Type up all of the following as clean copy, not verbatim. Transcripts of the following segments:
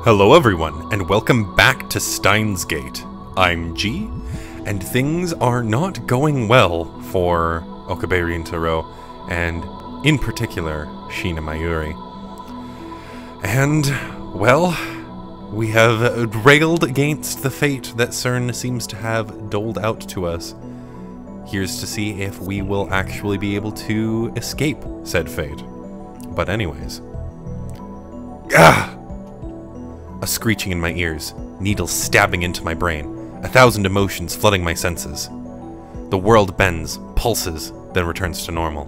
Hello everyone, and welcome back to Steins Gate. I'm G, and things are not going well for Okabe Rintaro, and in particular, Shina Mayuri. And, well, we have railed against the fate that CERN seems to have doled out to us. Here's to see if we will actually be able to escape said fate. But anyways. A screeching in my ears, needles stabbing into my brain, 1,000 emotions flooding my senses. The world bends, pulses, then returns to normal.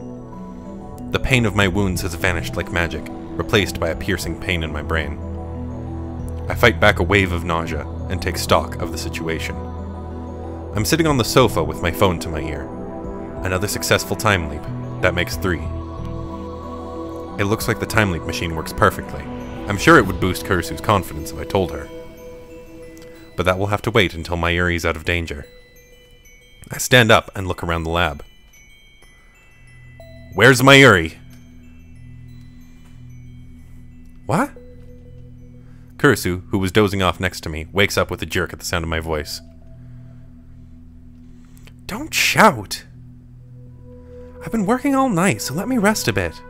The pain of my wounds has vanished like magic, replaced by a piercing pain in my brain. I fight back a wave of nausea and take stock of the situation. I'm sitting on the sofa with my phone to my ear. Another successful time leap. That makes 3. It looks like the time leap machine works perfectly. I'm sure it would boost Kurisu's confidence if I told her. But that will have to wait until Mayuri's out of danger. I stand up and look around the lab. Where's Mayuri? What? Kurisu, who was dozing off next to me, wakes up with a jerk at the sound of my voice. Don't shout! I've been working all night, so let me rest a bit.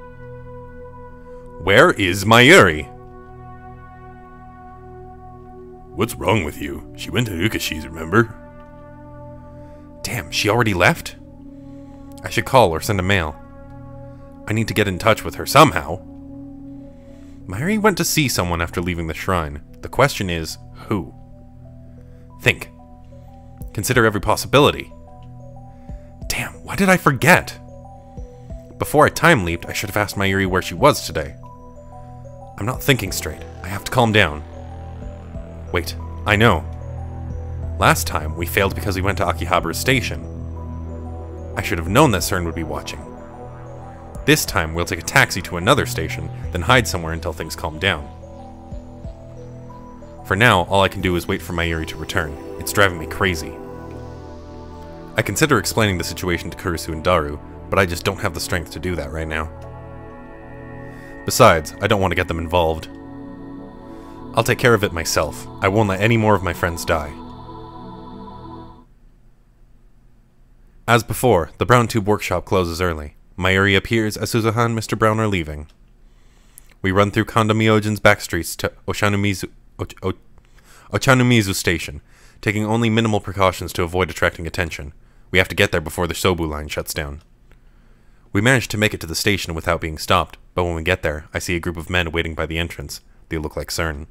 Where is Mayuri? What's wrong with you? She went to Ukashi's, remember? Damn, she already left? I should call or send a mail. I need to get in touch with her somehow. Mayuri went to see someone after leaving the shrine. The question is, who? Think. Consider every possibility. Damn, why did I forget? Before I time leaped, I should have asked Mayuri where she was today. I'm not thinking straight. I have to calm down. Wait, I know. Last time, we failed because we went to Akihabara's station. I should have known that CERN would be watching. This time, we'll take a taxi to another station, then hide somewhere until things calm down. For now, all I can do is wait for Mayuri to return. It's driving me crazy. I consider explaining the situation to Kurisu and Daru, but I just don't have the strength to do that right now. Besides, I don't want to get them involved. I'll take care of it myself. I won't let any more of my friends die. As before, the Brown Tube workshop closes early. Mayuri appears as Suzuha and Mr. Brown are leaving. We run through Kondo Myojin's backstreets to Ochanomizu Station, taking only minimal precautions to avoid attracting attention. We have to get there before the Sobu line shuts down. We manage to make it to the station without being stopped, but when we get there, I see a group of men waiting by the entrance. They look like CERN.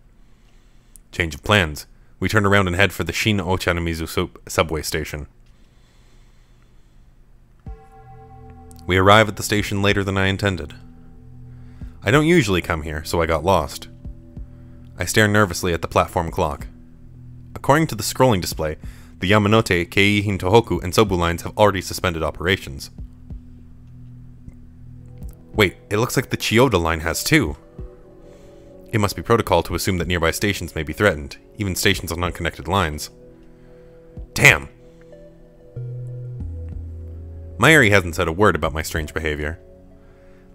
Change of plans. We turn around and head for the Shin Ochanomizu subway station. We arrive at the station later than I intended. I don't usually come here, so I got lost. I stare nervously at the platform clock. According to the scrolling display, the Yamanote, Keihin Tohoku, and Sobu lines have already suspended operations. Wait, it looks like the Chiyoda line has too. It must be protocol to assume that nearby stations may be threatened, even stations on unconnected lines. Damn! Mayuri hasn't said a word about my strange behavior.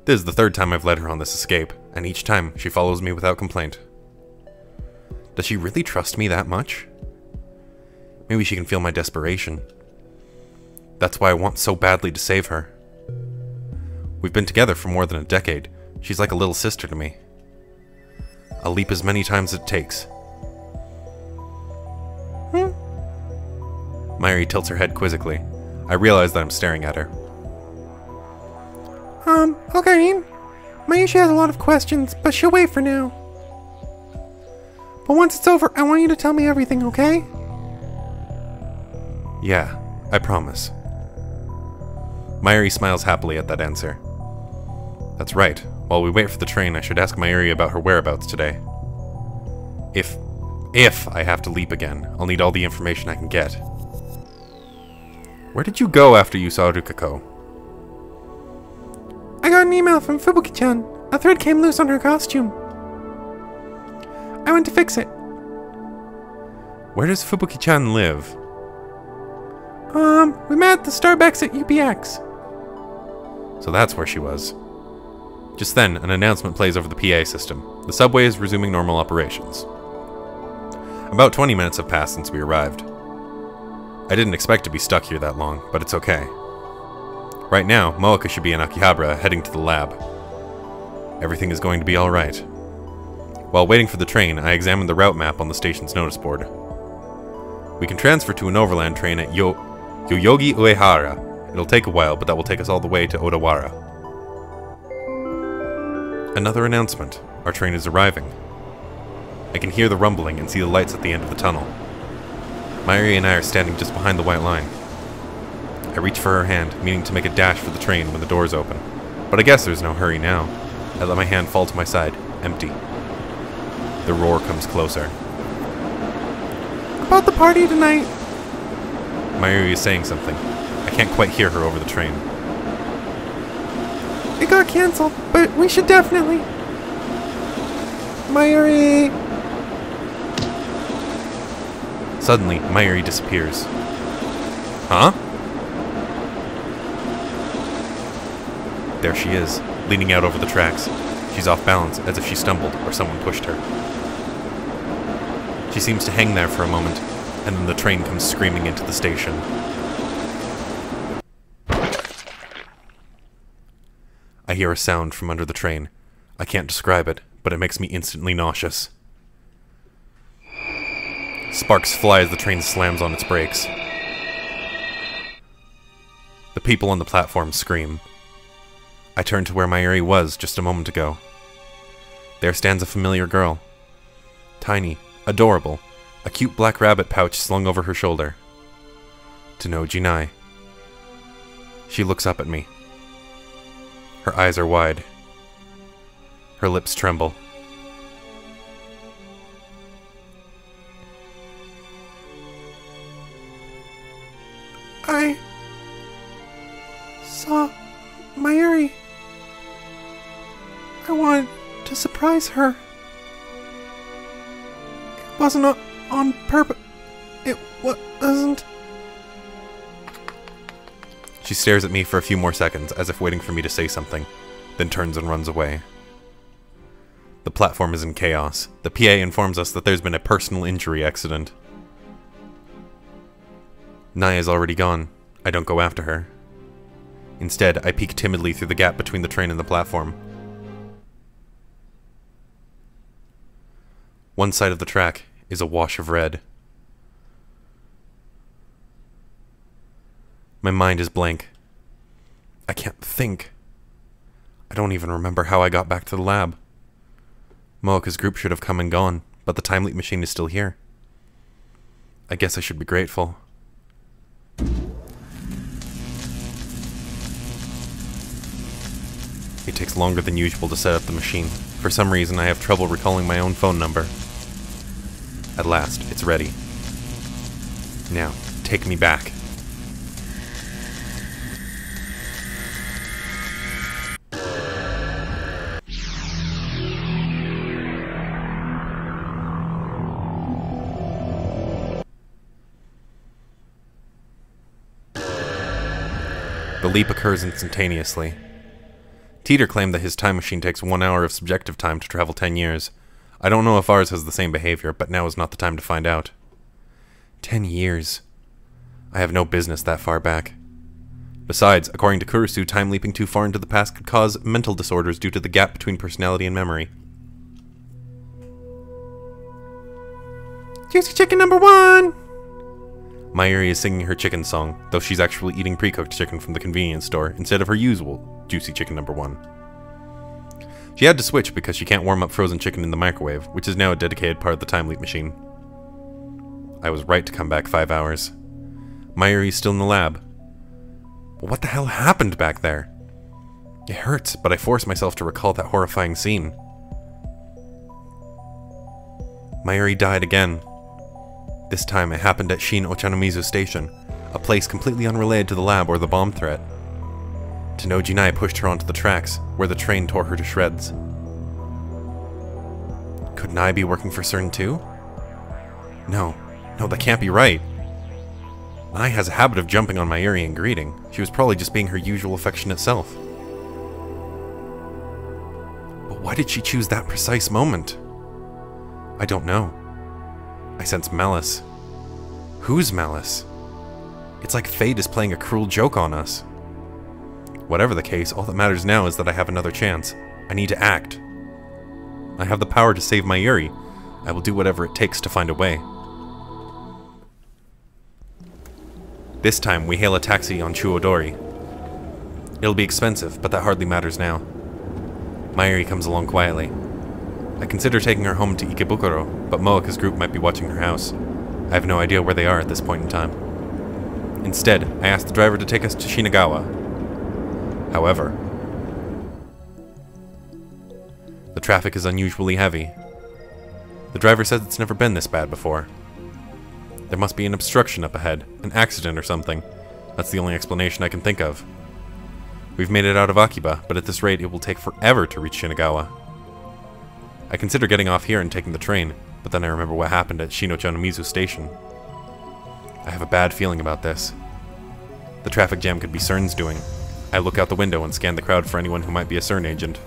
This is the 3rd time I've led her on this escape, and each time she follows me without complaint. Does she really trust me that much? Maybe she can feel my desperation. That's why I want so badly to save her. We've been together for more than a decade. She's like a little sister to me. I'll leap as many times as it takes. Mayuri tilts her head quizzically. I realize that I'm staring at her. Okay. Mayuri has a lot of questions, but she'll wait for now. But once it's over, I want you to tell me everything, okay? Yeah, I promise. Mayuri smiles happily at that answer. That's right. While we wait for the train, I should ask Mayuri about her whereabouts today. If I have to leap again, I'll need all the information I can get. Where did you go after you saw Rukako? I got an email from Fubuki-chan. A thread came loose on her costume. I went to fix it. Where does Fubuki-chan live? We met at the Starbucks at UPX. So that's where she was. Just then, an announcement plays over the PA system. The subway is resuming normal operations. About 20 minutes have passed since we arrived. I didn't expect to be stuck here that long, but it's okay. Right now, Moeka should be in Akihabara, heading to the lab. Everything is going to be alright. While waiting for the train, I examined the route map on the station's notice board. We can transfer to an overland train at Yoyogi Uehara. It'll take a while, but that will take us all the way to Odawara. Another announcement. Our train is arriving. I can hear the rumbling and see the lights at the end of the tunnel. Mayuri and I are standing just behind the white line. I reach for her hand, meaning to make a dash for the train when the doors open. But I guess there's no hurry now. I let my hand fall to my side, empty. The roar comes closer. About the party tonight. Mayuri is saying something. I can't quite hear her over the train. It got cancelled, but we should definitely... Mayuri! Suddenly, Mayuri disappears. Huh? There she is, leaning out over the tracks. She's off balance, as if she stumbled or someone pushed her. She seems to hang there for a moment, and then the train comes screaming into the station. I hear a sound from under the train. I can't describe it, but it makes me instantly nauseous. Sparks fly as the train slams on its brakes. The people on the platform scream. I turn to where Mayuri was just a moment ago. There stands a familiar girl. Tiny, adorable, a cute black rabbit pouch slung over her shoulder. To know Jinai. She looks up at me. Her eyes are wide. Her lips tremble. I saw Mayuri. I wanted to surprise her. It wasn't on purpose. It wasn't. She stares at me for a few more seconds, as if waiting for me to say something, then turns and runs away. The platform is in chaos. The PA informs us that there's been a personal injury accident. Naya's already gone. I don't go after her. Instead, I peek timidly through the gap between the train and the platform. One side of the track is a wash of red. My mind is blank. I can't think. I don't even remember how I got back to the lab. Moeka's group should have come and gone, but the time leap machine is still here. I guess I should be grateful. It takes longer than usual to set up the machine. For some reason, I have trouble recalling my own phone number. At last, it's ready. Now, take me back. The leap occurs instantaneously. Teeter claimed that his time machine takes 1 hour of subjective time to travel 10 years. I don't know if ours has the same behavior, but now is not the time to find out. 10 years. I have no business that far back. Besides, according to Kurusu, time leaping too far into the past could cause mental disorders due to the gap between personality and memory. Juicy chicken number 1! Mayuri is singing her chicken song, though she's actually eating pre-cooked chicken from the convenience store instead of her usual juicy chicken number 1. She had to switch because she can't warm up frozen chicken in the microwave, which is now a dedicated part of the time leap machine. I was right to come back 5 hours. Mayuri's still in the lab. But what the hell happened back there? It hurts, but I force myself to recall that horrifying scene. Mayuri died again. This time it happened at Shin Ochanomizu Station, a place completely unrelated to the lab or the bomb threat. To know Jinai pushed her onto the tracks, where the train tore her to shreds. Could Nai be working for CERN too? No, that can't be right. Nai has a habit of jumping on Mayuri and greeting. She was probably just being her usual affectionate self. But why did she choose that precise moment? I don't know. I sense malice. Whose malice? It's like fate is playing a cruel joke on us. Whatever the case, all that matters now is that I have another chance. I need to act. I have the power to save Mayuri. I will do whatever it takes to find a way. This time, we hail a taxi on Chuodori. It'll be expensive, but that hardly matters now. Mayuri comes along quietly. I consider taking her home to Ikebukuro, but Moeka's group might be watching her house. I have no idea where they are at this point in time. Instead, I ask the driver to take us to Shinagawa. However, the traffic is unusually heavy. The driver says it's never been this bad before. There must be an obstruction up ahead, an accident or something. That's the only explanation I can think of. We've made it out of Akiba, but at this rate it will take forever to reach Shinagawa. I consider getting off here and taking the train, but then I remember what happened at Shinochanomizu Station. I have a bad feeling about this. The traffic jam could be CERN's doing. I look out the window and scan the crowd for anyone who might be a CERN agent.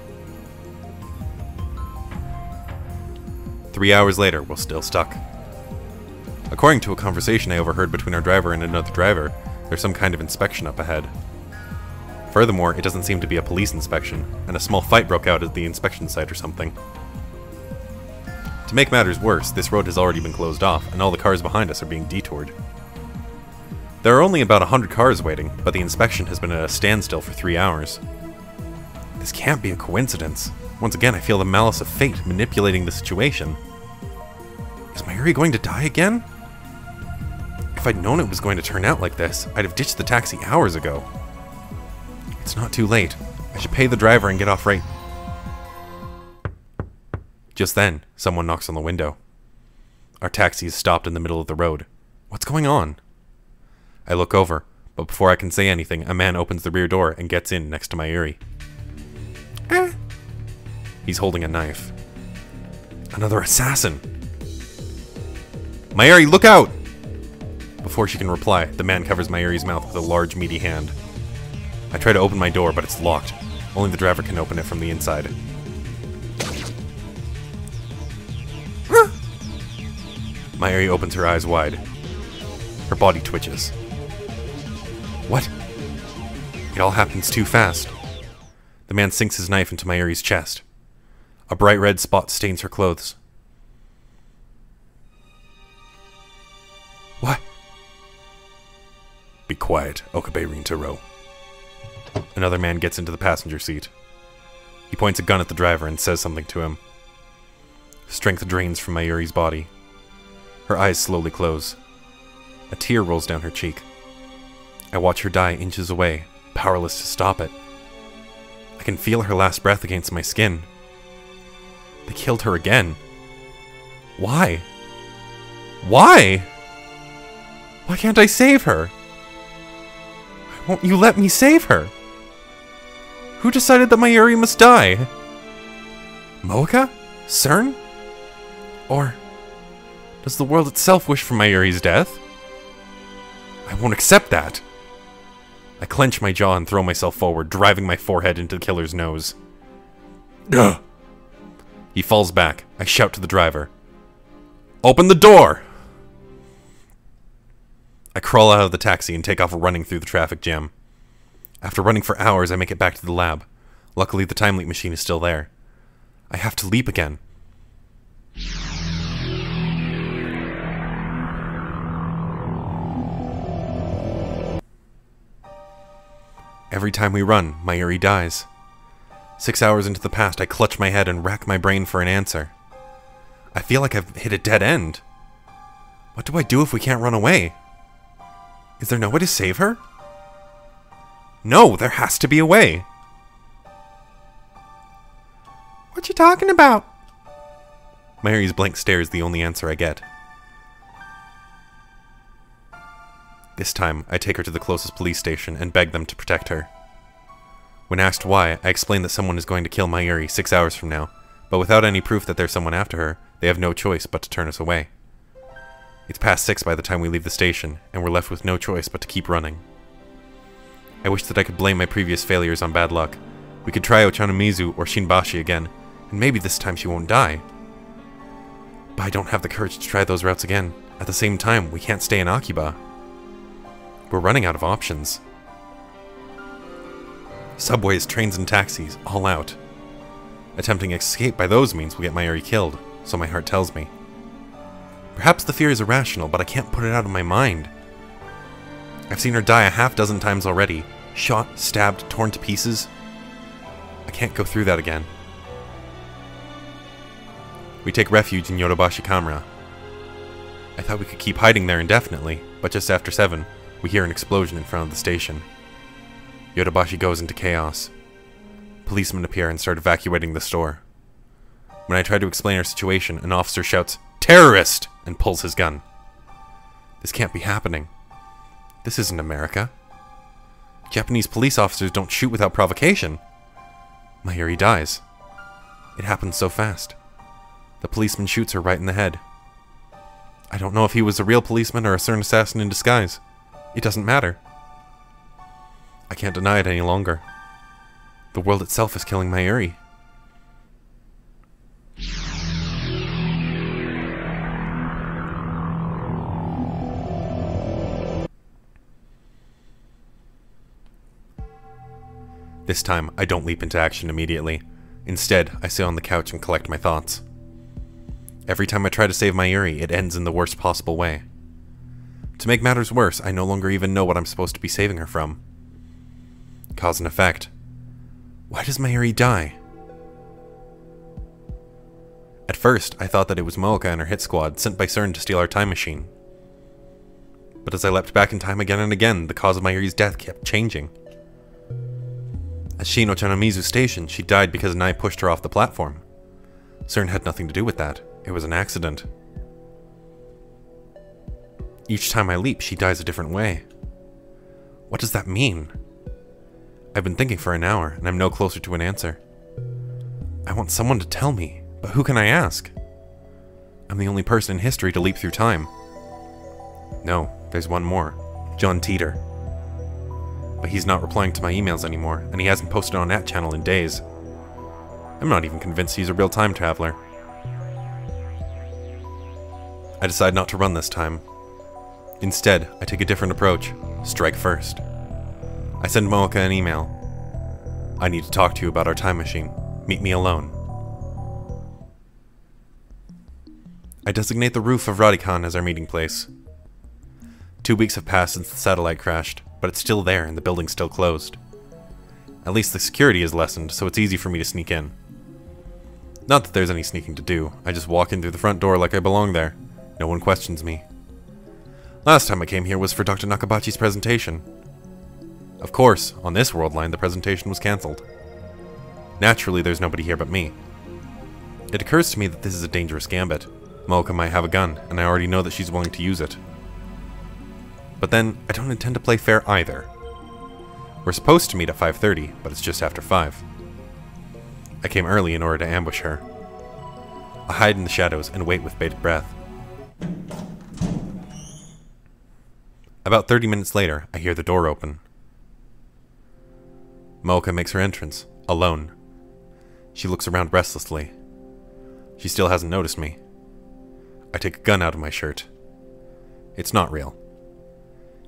3 hours later, we're still stuck. According to a conversation I overheard between our driver and another driver, there's some kind of inspection up ahead. Furthermore, it doesn't seem to be a police inspection, and a small fight broke out at the inspection site or something. To make matters worse, this road has already been closed off, and all the cars behind us are being detoured. There are only about 100 cars waiting, but the inspection has been at a standstill for 3 hours. This can't be a coincidence. Once again, I feel the malice of fate manipulating the situation. Is Mayuri going to die again? If I'd known it was going to turn out like this, I'd have ditched the taxi hours ago. It's not too late. I should pay the driver and get off right. Just then, someone knocks on the window. Our taxi is stopped in the middle of the road. What's going on? I look over, but before I can say anything, a man opens the rear door and gets in next to Mayuri. He's holding a knife. Another assassin! Mayuri, look out! Before she can reply, the man covers Mayuri's mouth with a large, meaty hand. I try to open my door, but it's locked. Only the driver can open it from the inside. Mayuri opens her eyes wide. Her body twitches. What? It all happens too fast. The man sinks his knife into Mayuri's chest. A bright red spot stains her clothes. What? Be quiet, Okabe Rintaro. Another man gets into the passenger seat. He points a gun at the driver and says something to him. Strength drains from Mayuri's body. Her eyes slowly close. A tear rolls down her cheek. I watch her die inches away, powerless to stop it. I can feel her last breath against my skin. They killed her again. Why? Why? Why can't I save her? Why won't you let me save her? Who decided that Mayuri must die? Moeka? CERN? Or does the world itself wish for Mayuri's death? I won't accept that. I clench my jaw and throw myself forward, driving my forehead into the killer's nose. Ugh. He falls back. I shout to the driver. Open the door! I crawl out of the taxi and take off running through the traffic jam. After running for hours, I make it back to the lab. Luckily, the time leap machine is still there. I have to leap again. Every time we run, Mayuri dies. 6 hours into the past, I clutch my head and rack my brain for an answer. I feel like I've hit a dead end. What do I do if we can't run away? Is there no way to save her? No, there has to be a way. What you talking about? Mayuri's blank stare is the only answer I get. This time, I take her to the closest police station and beg them to protect her. When asked why, I explain that someone is going to kill Mayuri 6 hours from now, but without any proof that there's someone after her, they have no choice but to turn us away. It's past 6 by the time we leave the station, and we're left with no choice but to keep running. I wish that I could blame my previous failures on bad luck. We could try Ochanomizu or Shinbashi again, and maybe this time she won't die. But I don't have the courage to try those routes again. At the same time, we can't stay in Akiba. We're running out of options. Subways, trains, and taxis, all out. Attempting escape by those means will get Mayuri killed, so my heart tells me. Perhaps the fear is irrational, but I can't put it out of my mind. I've seen her die a half-dozen times already. Shot, stabbed, torn to pieces. I can't go through that again. We take refuge in Yodobashi Kamra. I thought we could keep hiding there indefinitely, but just after 7, we hear an explosion in front of the station. Yodobashi goes into chaos. Policemen appear and start evacuating the store. When I try to explain our situation, an officer shouts, "Terrorist!" and pulls his gun. This can't be happening. This isn't America. Japanese police officers don't shoot without provocation. Mayuri dies. It happens so fast. The policeman shoots her right in the head. I don't know if he was a real policeman or a certain assassin in disguise. It doesn't matter. I can't deny it any longer. The world itself is killing Mayuri. This time, I don't leap into action immediately. Instead, I sit on the couch and collect my thoughts. Every time I try to save Mayuri, it ends in the worst possible way. To make matters worse, I no longer even know what I'm supposed to be saving her from. Cause and effect. Why does Mayuri die? At first, I thought that it was Mooka and her hit squad sent by CERN to steal our time machine. But as I leapt back in time again and again, the cause of Mayuri's death kept changing. At Shino-Chanamizu Station, she died because Nai pushed her off the platform. CERN had nothing to do with that. It was an accident. Each time I leap, she dies a different way. What does that mean? I've been thinking for an hour, and I'm no closer to an answer. I want someone to tell me, but who can I ask? I'm the only person in history to leap through time. No, there's one more. John Teeter. But he's not replying to my emails anymore, and he hasn't posted on that channel in days. I'm not even convinced he's a real time traveler. I decide not to run this time. Instead, I take a different approach. Strike first. I send Mooka an email. I need to talk to you about our time machine. Meet me alone. I designate the roof of Radikan as our meeting place. 2 weeks have passed since the satellite crashed, but it's still there and the building's still closed. At least the security is lessened, so it's easy for me to sneak in. Not that there's any sneaking to do, I just walk in through the front door like I belong there. No one questions me. Last time I came here was for Dr. Nakabachi's presentation. Of course, on this world line the presentation was cancelled. Naturally, there's nobody here but me. It occurs to me that this is a dangerous gambit. Mooka might have a gun, and I already know that she's willing to use it. But then, I don't intend to play fair either. We're supposed to meet at 5:30, but it's just after 5. I came early in order to ambush her. I hide in the shadows and wait with bated breath. About 30 minutes later, I hear the door open. Mooka makes her entrance, alone. She looks around restlessly. She still hasn't noticed me. I take a gun out of my shirt. It's not real.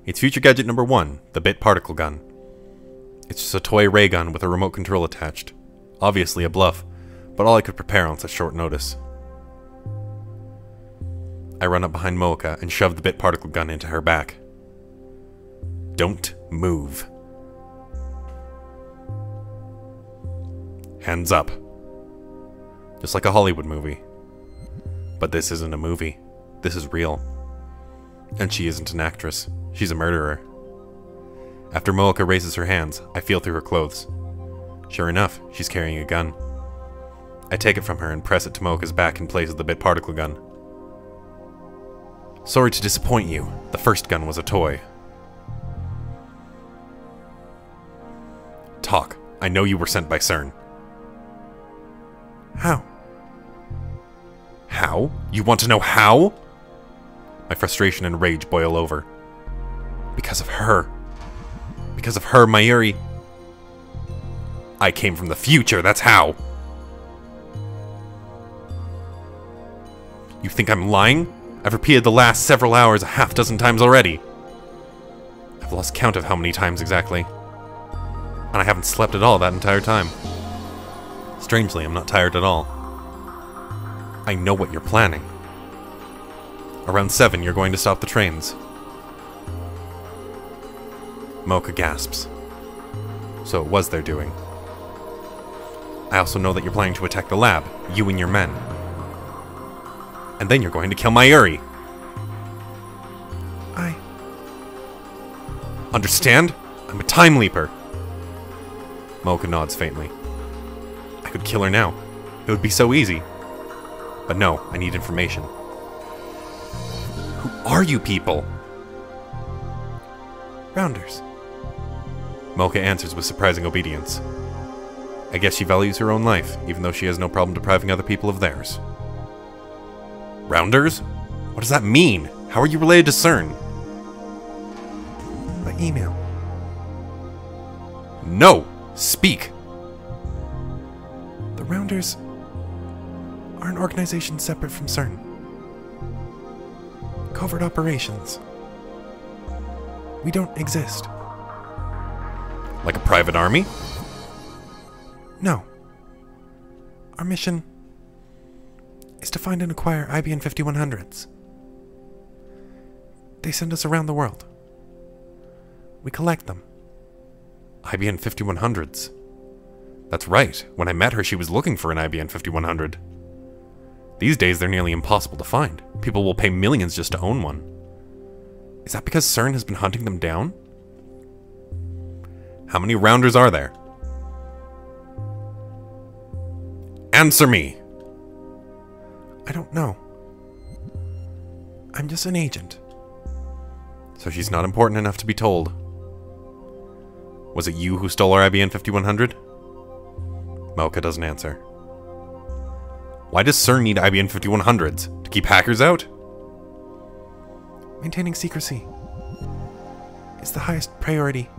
It's future gadget number 1, the bit particle gun. It's just a toy ray gun with a remote control attached. Obviously a bluff, but all I could prepare on such short notice. I run up behind Mooka and shove the bit particle gun into her back. Don't move. Hands up. Just like a Hollywood movie. But this isn't a movie. This is real. And she isn't an actress. She's a murderer. After Mooka raises her hands, I feel through her clothes. Sure enough, she's carrying a gun. I take it from her and press it to Mooka's back in place of the bit particle gun. Sorry to disappoint you. The first gun was a toy. Talk. I know you were sent by CERN. How? How? You want to know how? My frustration and rage boil over. Because of her. Because of her, Mayuri. I came from the future, that's how. You think I'm lying? I've repeated the last several hours a half-dozen times already. I've lost count of how many times exactly. And I haven't slept at all that entire time. Strangely, I'm not tired at all. I know what you're planning. Around 7, you're going to stop the trains. Mocha gasps. So it was their doing. I also know that you're planning to attack the lab, you and your men. And then you're going to kill my Yuri. Understand? I'm a time leaper. Mocha nods faintly. I could kill her now. It would be so easy. But no, I need information. Who are you people? Rounders. Mocha answers with surprising obedience. I guess she values her own life, even though she has no problem depriving other people of theirs. Rounders? What does that mean? How are you related to CERN? By email. No! Speak! The Rounders are an organization separate from CERN. Covert operations. We don't exist. Like a private army? No. Our mission is to find and acquire IBN 5100s. They send us around the world. We collect them. IBN 5100s. That's right. When I met her, she was looking for an IBN 5100. These days, they're nearly impossible to find. People will pay millions just to own one. Is that because CERN has been hunting them down? How many Rounders are there? Answer me! I don't know. I'm just an agent. So she's not important enough to be told. Was it you who stole our IBN 5100? Mocha doesn't answer. Why does CERN need IBN 5100s? To keep hackers out? Maintaining secrecy is the highest priority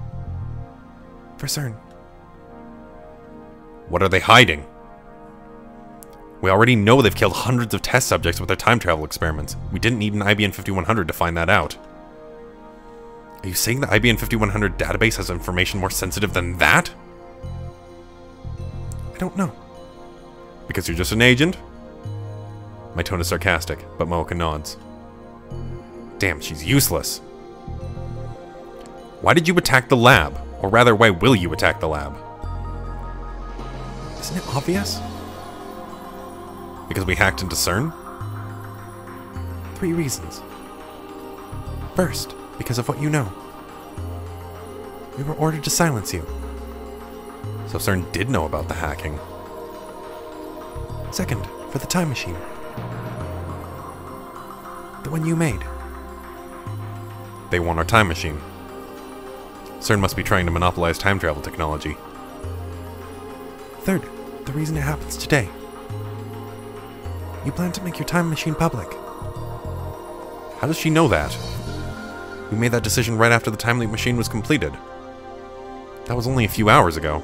for CERN. What are they hiding? We already know they've killed hundreds of test subjects with their time travel experiments. We didn't need an IBN 5100 to find that out. Are you saying the IBN 5100 database has information more sensitive than that? I don't know. Because you're just an agent? My tone is sarcastic, but Mocha nods. Damn, she's useless. Why did you attack the lab? Or rather, why will you attack the lab? Isn't it obvious? Because we hacked into CERN? 3 reasons. First, because of what you know. We were ordered to silence you. So CERN did know about the hacking. Second, for the time machine. The one you made. They want our time machine. CERN must be trying to monopolize time travel technology. Third, the reason it happens today. You plan to make your time machine public. How does she know that? We made that decision right after the time leap machine was completed. That was only a few hours ago.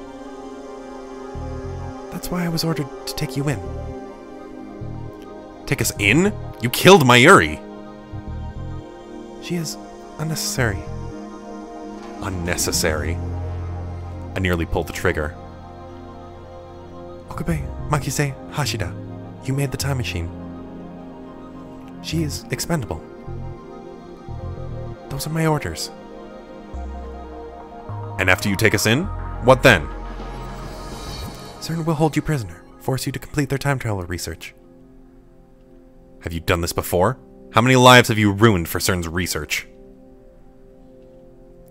That's why I was ordered to take you in. Take us in? You killed my Yuri! She is unnecessary. Unnecessary? I nearly pulled the trigger. Okabe Makise Hashida, you made the time machine. She is expendable. Those are my orders. And after you take us in, what then? CERN will hold you prisoner, force you to complete their time travel research. Have you done this before? How many lives have you ruined for CERN's research?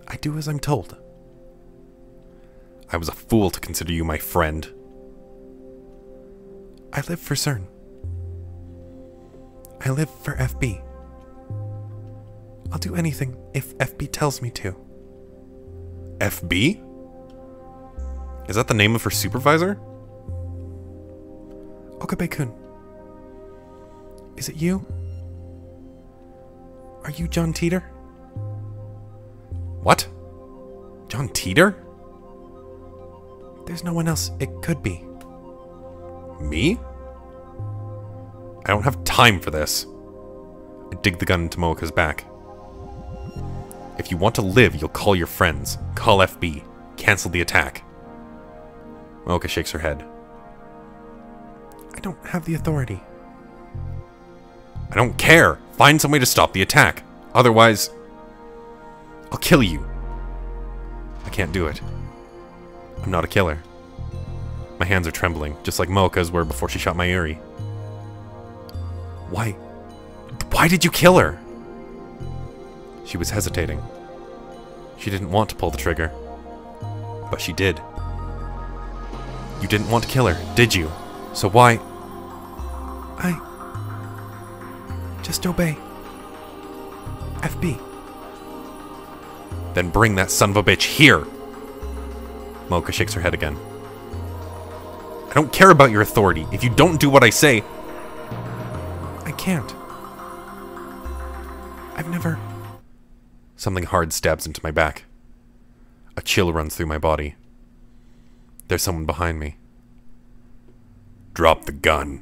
I do as I'm told. I was a fool to consider you my friend. I live for CERN. I live for FB. I'll do anything if FB tells me to. FB? Is that the name of her supervisor? Okabe-kun. Is it you? Are you John Teeter? What? John Teeter? There's no one else it could be. Me? I don't have time for this. I dig the gun into Mocha's back. If you want to live, you'll call your friends. Call FB. Cancel the attack. Mocha shakes her head. I don't have the authority. I don't care. Find some way to stop the attack. Otherwise, I'll kill you. I can't do it. I'm not a killer. My hands are trembling, just like Mocha's were before she shot Mayuri. Why did you kill her? She was hesitating. She didn't want to pull the trigger. But she did. You didn't want to kill her, did you? So why? Just obey. FB. Then bring that son of a bitch here! Mocha shakes her head again. I don't care about your authority. If you don't do what I say... I can't. I've never... Something hard stabs into my back. A chill runs through my body. There's someone behind me. Drop the gun.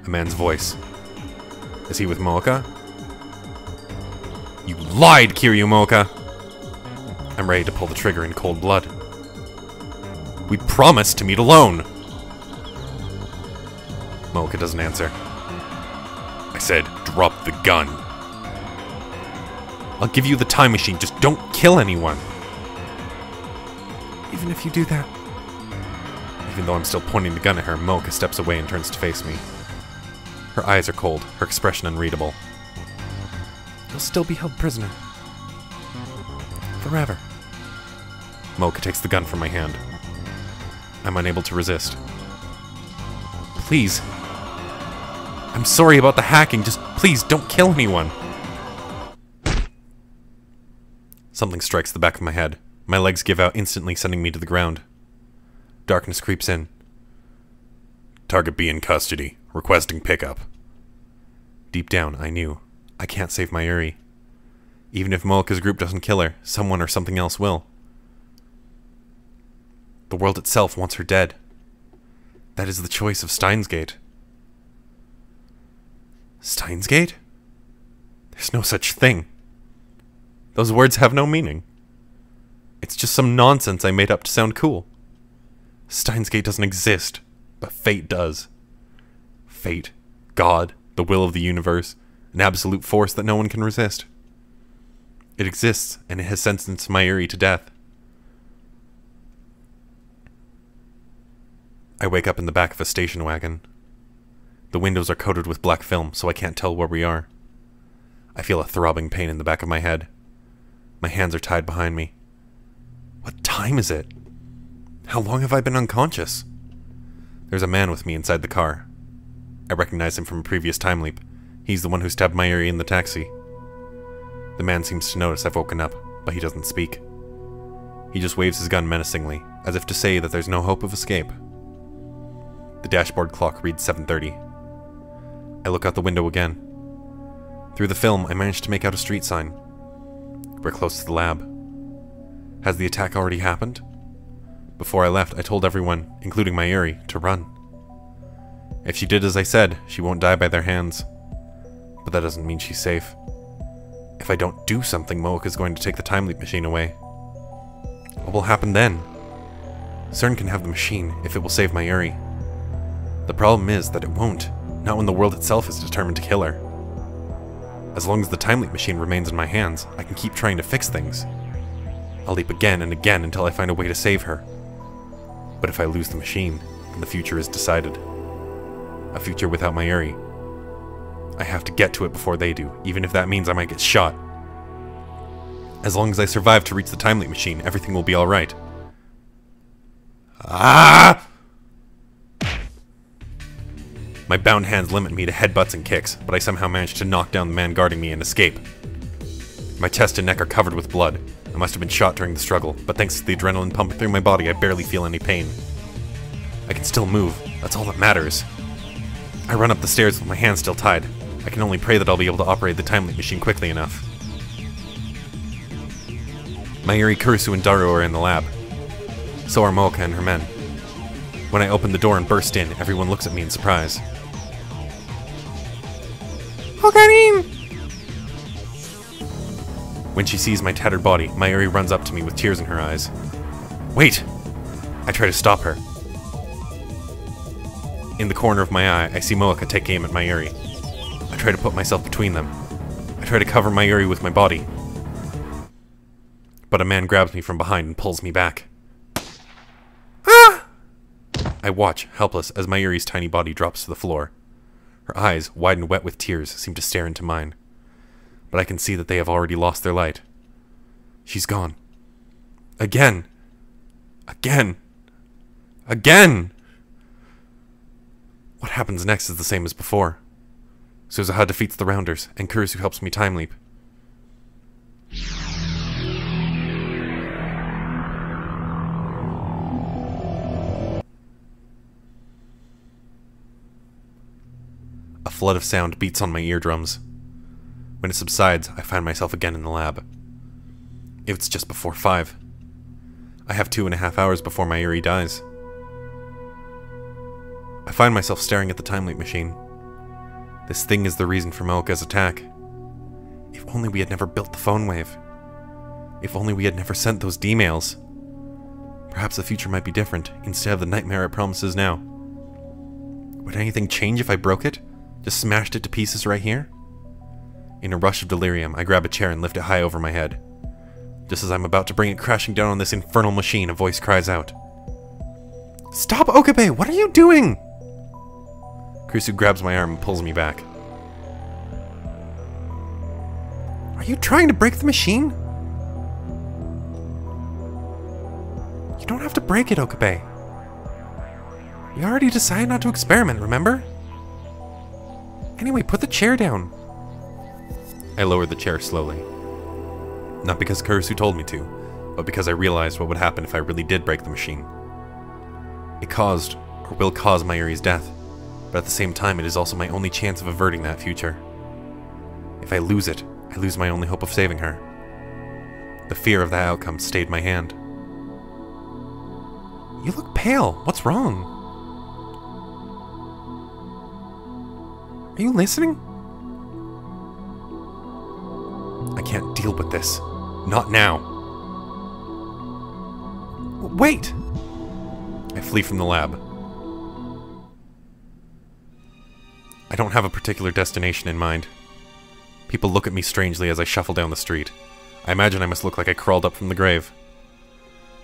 A man's voice. Is he with Mocha? You lied, Kiryu Mocha! I'm ready to pull the trigger in cold blood. We promised to meet alone! Mocha doesn't answer. I said, drop the gun. I'll give you the time machine, just don't kill anyone. Even if you do that... Even though I'm still pointing the gun at her, Mocha steps away and turns to face me. Her eyes are cold, her expression unreadable. You'll still be held prisoner. Forever. Mocha takes the gun from my hand. I'm unable to resist. Please. I'm sorry about the hacking, just please don't kill anyone. Something strikes the back of my head. My legs give out instantly, sending me to the ground. Darkness creeps in. Target B in custody. Requesting pickup. Deep down, I knew. I can't save Mayuri. Even if Mocha's group doesn't kill her, someone or something else will. The world itself wants her dead. That is the choice of Steins Gate. Steins Gate? There's no such thing. Those words have no meaning. It's just some nonsense I made up to sound cool. Steins Gate doesn't exist, but fate does. Fate, God, the will of the universe, an absolute force that no one can resist. It exists, and it has sentenced Mayuri to death. I wake up in the back of a station wagon. The windows are coated with black film, so I can't tell where we are. I feel a throbbing pain in the back of my head. My hands are tied behind me. What time is it? How long have I been unconscious? There's a man with me inside the car. I recognize him from a previous time leap. He's the one who stabbed Mayuri in the taxi. The man seems to notice I've woken up, but he doesn't speak. He just waves his gun menacingly, as if to say that there's no hope of escape. The dashboard clock reads 7:30. I look out the window again. Through the film, I managed to make out a street sign. We're close to the lab. Has the attack already happened? Before I left, I told everyone, including Mayuri, to run. If she did as I said, she won't die by their hands. But that doesn't mean she's safe. If I don't do something, Mocha is going to take the time leap machine away. What will happen then? CERN can have the machine if it will save Mayuri. The problem is that it won't, not when the world itself is determined to kill her. As long as the time leap machine remains in my hands, I can keep trying to fix things. I'll leap again and again until I find a way to save her. But if I lose the machine, then the future is decided. A future without Mayuri. I have to get to it before they do, even if that means I might get shot. As long as I survive to reach the time leap machine, everything will be alright. Ah! My bound hands limit me to headbutts and kicks, but I somehow manage to knock down the man guarding me and escape. My chest and neck are covered with blood. I must have been shot during the struggle, but thanks to the adrenaline pumping through my body, I barely feel any pain. I can still move. That's all that matters. I run up the stairs with my hands still tied. I can only pray that I'll be able to operate the time leap machine quickly enough. Mayuri, Kurusu, and Daru are in the lab. So are Mocha and her men. When I open the door and burst in, everyone looks at me in surprise. Okarin! When she sees my tattered body, Mayuri runs up to me with tears in her eyes. Wait! I try to stop her. In the corner of my eye, I see Moeka take aim at Mayuri. I try to put myself between them. I try to cover Mayuri with my body. But a man grabs me from behind and pulls me back. Ah! I watch, helpless, as Mayuri's tiny body drops to the floor. Her eyes, wide and wet with tears, seem to stare into mine. But I can see that they have already lost their light. She's gone. Again! Again! Again! What happens next is the same as before. Suzuha defeats the Rounders, and Kurisu helps me time leap. A flood of sound beats on my eardrums. When it subsides, I find myself again in the lab. It's just before 5. I have 2.5 hours before Mayuri dies. I find myself staring at the time leap machine. This thing is the reason for Moeka's attack. If only we had never built the phone wave. If only we had never sent those D-mails. Perhaps the future might be different, instead of the nightmare it promises now. Would anything change if I broke it? Just smashed it to pieces right here? In a rush of delirium, I grab a chair and lift it high over my head. Just as I'm about to bring it crashing down on this infernal machine, a voice cries out. Stop, Okabe! What are you doing? Kurisu grabs my arm and pulls me back. Are you trying to break the machine? You don't have to break it, Okabe. We already decided not to experiment, remember? Anyway, put the chair down. I lowered the chair slowly. Not because Kurisu told me to, but because I realized what would happen if I really did break the machine. It caused, or will cause, Mayuri's death, but at the same time it is also my only chance of averting that future. If I lose it, I lose my only hope of saving her. The fear of that outcome stayed my hand. You look pale. What's wrong? Are you listening? I can't deal with this. Not now. Wait! I flee from the lab. I don't have a particular destination in mind. People look at me strangely as I shuffle down the street. I imagine I must look like I crawled up from the grave.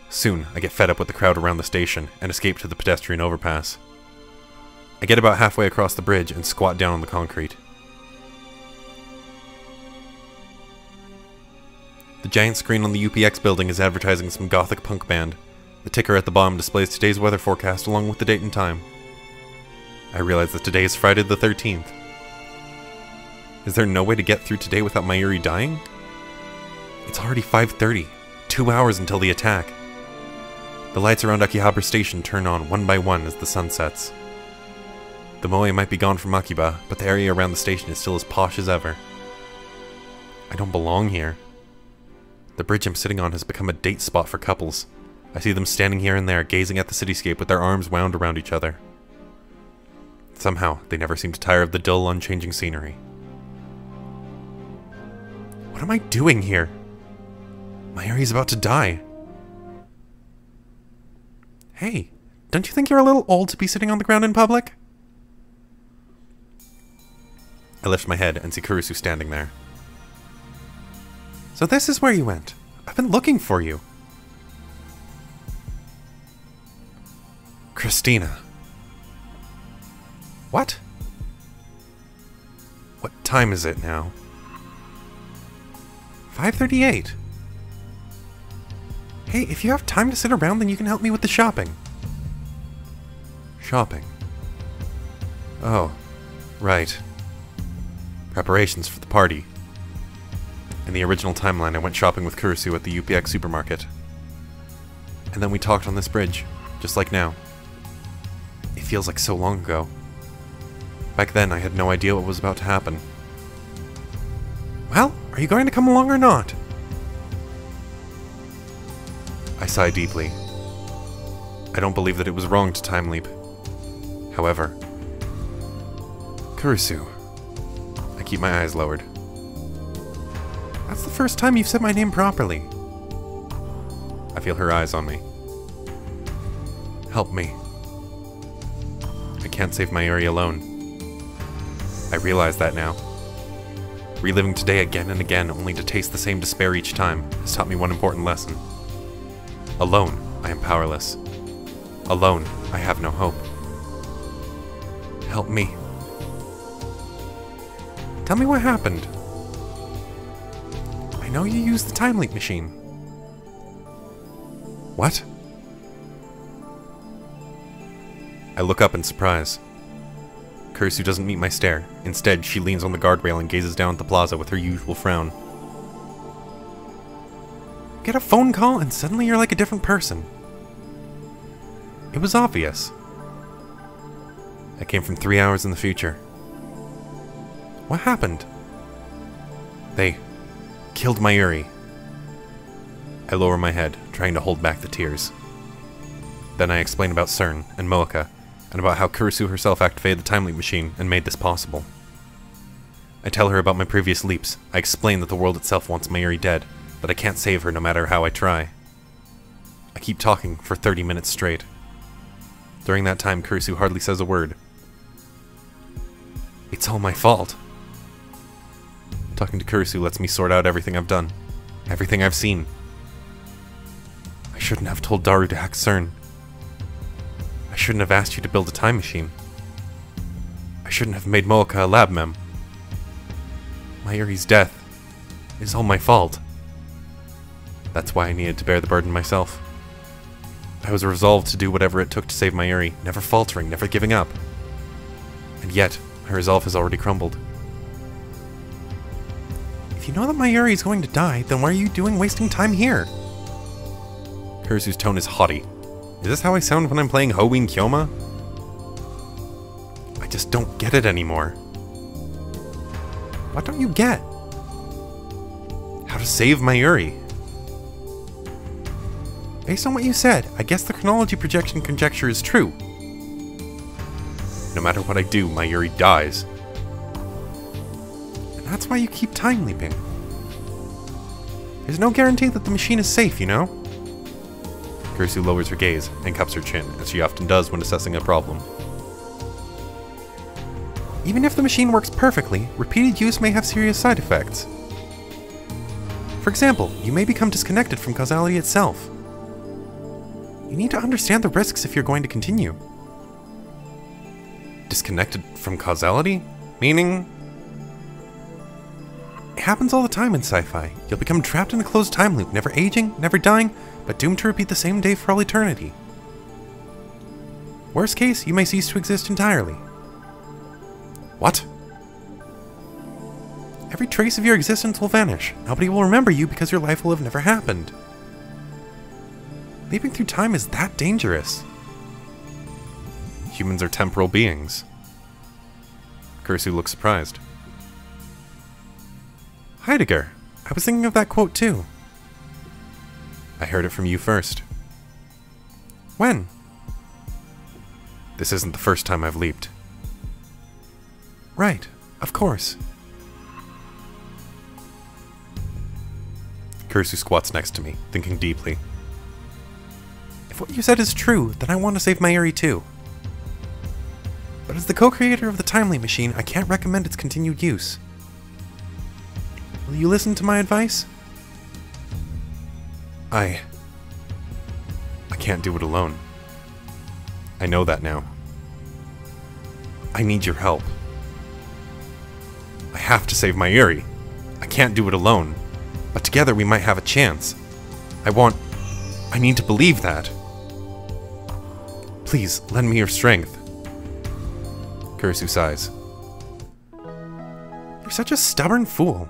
Soon, I get fed up with the crowd around the station and escape to the pedestrian overpass. I get about halfway across the bridge and squat down on the concrete. The giant screen on the UPX building is advertising some gothic punk band. The ticker at the bottom displays today's weather forecast along with the date and time. I realize that today is Friday the 13th. Is there no way to get through today without Mayuri dying? It's already 5:30, 2 hours until the attack. The lights around Akihabara Station turn on one by one as the sun sets. The moe might be gone from Akiba, but the area around the station is still as posh as ever. I don't belong here. The bridge I'm sitting on has become a date spot for couples. I see them standing here and there, gazing at the cityscape with their arms wound around each other. Somehow, they never seem to tire of the dull, unchanging scenery. What am I doing here? Mayuri's about to die. Hey, don't you think you're a little old to be sitting on the ground in public? I lift my head and see Kurisu standing there. So this is where you went. I've been looking for you. Christina. What? What time is it now? 5:38. Hey, if you have time to sit around, then you can help me with the shopping. Shopping? Oh, right. Preparations for the party. In the original timeline, I went shopping with Kurisu at the UPX supermarket. And then we talked on this bridge, just like now. It feels like so long ago. Back then, I had no idea what was about to happen. Well, are you going to come along or not? I sigh deeply. I don't believe that it was wrong to time leap. However, Kurisu, I keep my eyes lowered. That's the first time you've said my name properly. I feel her eyes on me. Help me. I can't save Mayuri alone. I realize that now. Reliving today again and again, only to taste the same despair each time, has taught me one important lesson. Alone, I am powerless. Alone, I have no hope. Help me. Tell me what happened. I know you used the time leap machine. What? I look up in surprise. Kurisu doesn't meet my stare. Instead, she leans on the guardrail and gazes down at the plaza with her usual frown. Get a phone call and suddenly you're like a different person. It was obvious. I came from 3 hours in the future. What happened? They killed Mayuri. I lower my head, trying to hold back the tears. Then I explain about CERN and Moeka, and about how Kurisu herself activated the time leap machine and made this possible. I tell her about my previous leaps. I explain that the world itself wants Mayuri dead, that I can't save her no matter how I try. I keep talking for 30 minutes straight. During that time, Kurisu hardly says a word. It's all my fault. Talking to Kurisu lets me sort out everything I've done. Everything I've seen. I shouldn't have told Daru to hack CERN. I shouldn't have asked you to build a time machine. I shouldn't have made Moeka a lab mem. Mayuri's death is all my fault. That's why I needed to bear the burden myself. I was resolved to do whatever it took to save Mayuri, never faltering, never giving up. And yet, my resolve has already crumbled. If you know that Mayuri is going to die, then what are you doing wasting time here? Kurisu's tone is haughty. Is this how I sound when I'm playing Hououin Kyoma? I just don't get it anymore. What don't you get? How to save Mayuri. Based on what you said, I guess the chronology projection conjecture is true. No matter what I do, Mayuri dies. And that's why you keep time leaping. There's no guarantee that the machine is safe, you know? Kurisu lowers her gaze and cups her chin, as she often does when assessing a problem. Even if the machine works perfectly, repeated use may have serious side effects. For example, you may become disconnected from causality itself. You need to understand the risks if you're going to continue. Disconnected from causality? Meaning? It happens all the time in sci-fi. You'll become trapped in a closed time loop, never aging, never dying, but doomed to repeat the same day for all eternity. Worst case, you may cease to exist entirely. What? Every trace of your existence will vanish. Nobody will remember you because your life will have never happened. Leaping through time is that dangerous. Humans are temporal beings. Kurisu looks surprised. Heidegger. I was thinking of that quote too. I heard it from you first. When? This isn't the first time I've leaped. Right, of course. Kurisu squats next to me, thinking deeply. If what you said is true, then I want to save Mayuri too. But as the co-creator of the time leap machine, I can't recommend its continued use. Will you listen to my advice? I can't do it alone. I know that now. I need your help. I have to save Mayuri. I can't do it alone. But together we might have a chance. I need to believe that. Please, lend me your strength. Kurisu sighs. You're such a stubborn fool.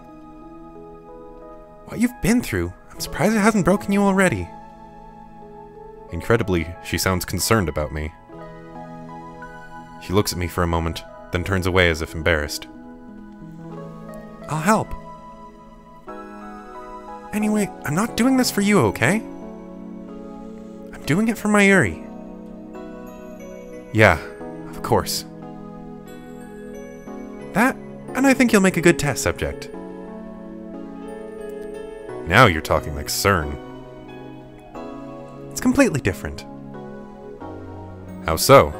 What you've been through, I'm surprised it hasn't broken you already. Incredibly, she sounds concerned about me. She looks at me for a moment, then turns away as if embarrassed. I'll help. Anyway, I'm not doing this for you, okay? I'm doing it for Mayuri. Yeah, of course. That, and I I think you'll make a good test subject. Now you're talking like CERN. It's completely different. How so?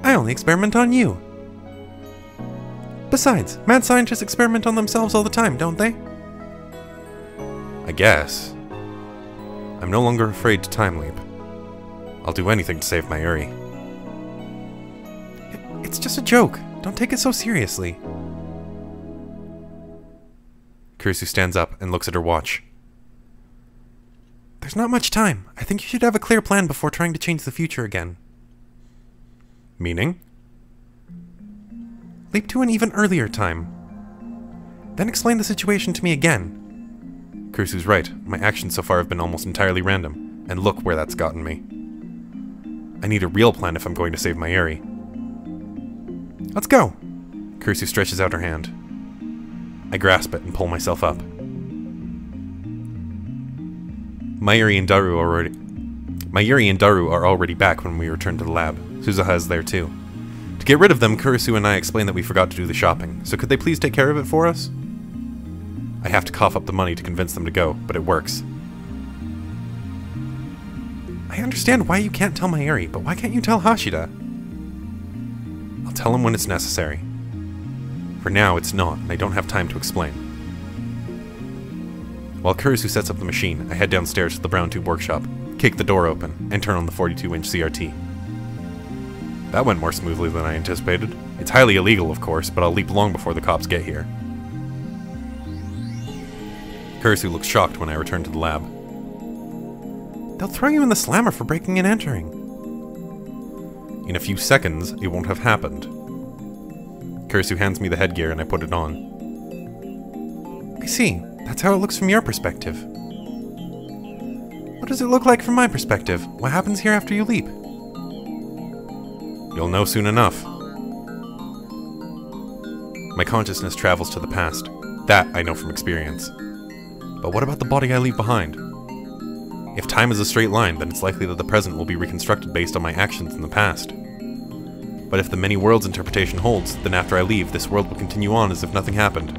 I only experiment on you. Besides, mad scientists experiment on themselves all the time, don't they? I guess. I'm no longer afraid to time leap. I'll do anything to save my Uri. It's just a joke. Don't take it so seriously. Kurisu stands up and looks at her watch. There's not much time. I think you should have a clear plan before trying to change the future again. Meaning? Leap to an even earlier time. Then explain the situation to me again. Kurisu's right. My actions so far have been almost entirely random, and look where that's gotten me. I need a real plan if I'm going to save my Uri. Let's go! Kurisu stretches out her hand. I grasp it and pull myself up. Mayuri and Daru are already back when we return to the lab. Suzuha is there too. To get rid of them, Kurisu and I explain that we forgot to do the shopping, so could they please take care of it for us? I have to cough up the money to convince them to go, but it works. I understand why you can't tell Mayuri, but why can't you tell Hashida? I'll tell him when it's necessary. For now, it's not, and I don't have time to explain. While Kurisu sets up the machine, I head downstairs to the brown tube workshop, kick the door open, and turn on the 42-inch CRT. That went more smoothly than I anticipated. It's highly illegal, of course, but I'll leap long before the cops get here. Kurisu looks shocked when I return to the lab. They'll throw you in the slammer for breaking and entering. In a few seconds, it won't have happened. Kurisu hands me the headgear and I put it on. I see. That's how it looks from your perspective. What does it look like from my perspective? What happens here after you leap? You'll know soon enough. My consciousness travels to the past. That I know from experience. But what about the body I leave behind? If time is a straight line, then it's likely that the present will be reconstructed based on my actions in the past. But if the many worlds interpretation holds, then after I leave, this world will continue on as if nothing happened.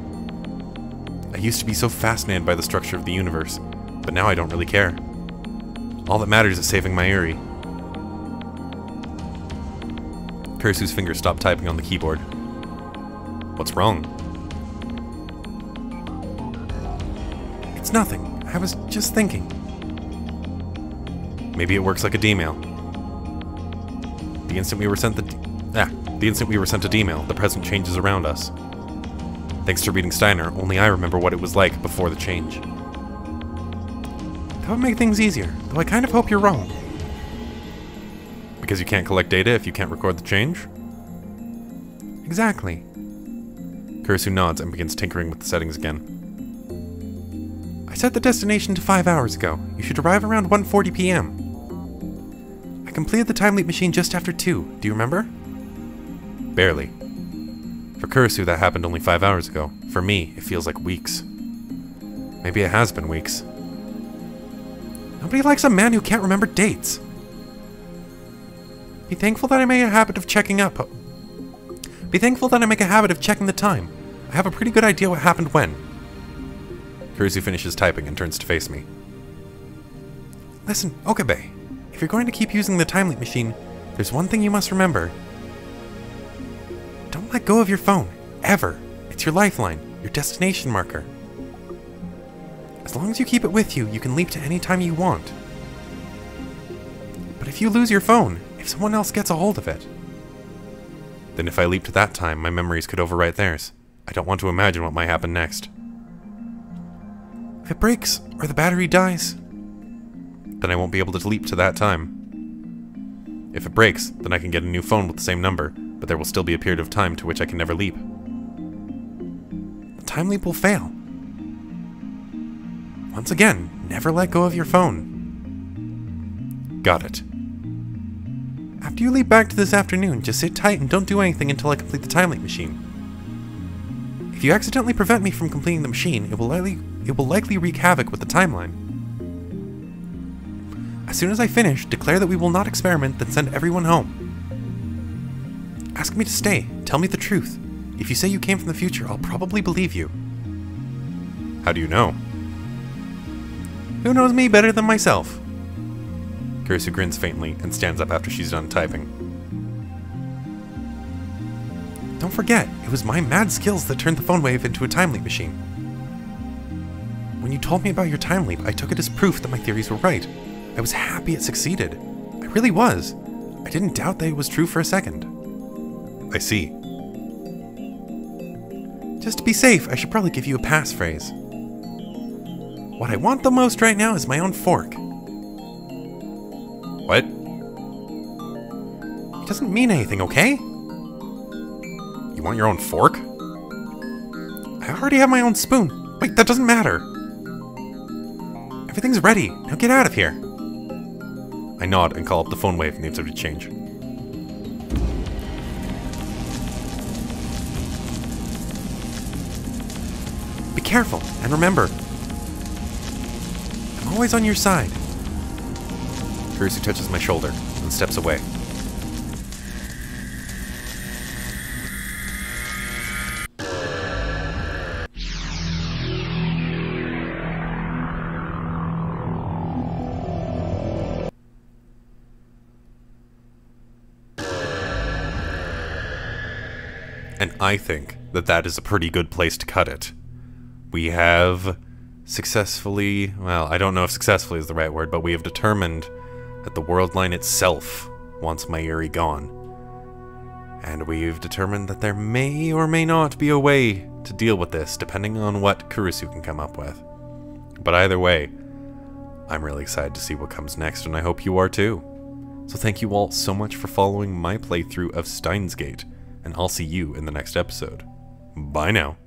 I used to be so fascinated by the structure of the universe, but now I don't really care. All that matters is saving my Uri. Kurisu's fingers stop typing on the keyboard. What's wrong? It's nothing. I was just thinking. Maybe it works like a D-mail. The instant we were sent a D-mail, the present changes around us. Thanks to reading Steiner, only I remember what it was like before the change. That would make things easier, though I kind of hope you're wrong. Because you can't collect data if you can't record the change? Exactly. Kurisu nods and begins tinkering with the settings again. I set the destination to 5 hours ago. You should arrive around 1:40 p.m. I completed the time leap machine just after 2. Do you remember? Barely. For Kurisu, that happened only 5 hours ago. For me, it feels like weeks. Maybe it has been weeks. Nobody likes a man who can't remember dates. Be thankful that I make a habit of checking the time. I have a pretty good idea what happened when. Kurisu finishes typing and turns to face me. Listen, Okabe. If you're going to keep using the time leap machine, there's one thing you must remember. Don't let go of your phone. Ever. It's your lifeline. Your destination marker. As long as you keep it with you, you can leap to any time you want. But if you lose your phone, if someone else gets a hold of it... Then if I leap to that time, my memories could overwrite theirs. I don't want to imagine what might happen next. If it breaks, or the battery dies... Then I won't be able to leap to that time. If it breaks, then I can get a new phone with the same number, but there will still be a period of time to which I can never leap. The time leap will fail. Once again, never let go of your phone. Got it. After you leap back to this afternoon, just sit tight and don't do anything until I complete the time leap machine. If you accidentally prevent me from completing the machine, it will likely wreak havoc with the timeline. As soon as I finish, declare that we will not experiment, then send everyone home. Ask me to stay, tell me the truth, If you say you came from the future, I'll probably believe you. How do you know? Who knows me better than myself? Kurusu grins faintly and stands up after she's done typing. Don't forget, it was my mad skills that turned the phone wave into a time leap machine. When you told me about your time leap, I took it as proof that my theories were right. I was happy it succeeded. I really was. I didn't doubt that it was true for a second. I see. Just to be safe, I should probably give you a passphrase. What I want the most right now is my own fork. What? It doesn't mean anything, okay? You want your own fork? I already have my own spoon. Wait, that doesn't matter. Everything's ready. Now get out of here. I nod and call up the phone wave needs to change. Be careful, and remember, I'm always on your side. Kurusu touches my shoulder and steps away. And I think that that is a pretty good place to cut it. We have successfully, well, I don't know if successfully is the right word, but we have determined that the world line itself wants Mayuri gone. And we've determined that there may or may not be a way to deal with this, depending on what Kurusu can come up with. But either way, I'm really excited to see what comes next, and I hope you are too. So thank you all so much for following my playthrough of Steins Gate, and I'll see you in the next episode. Bye now.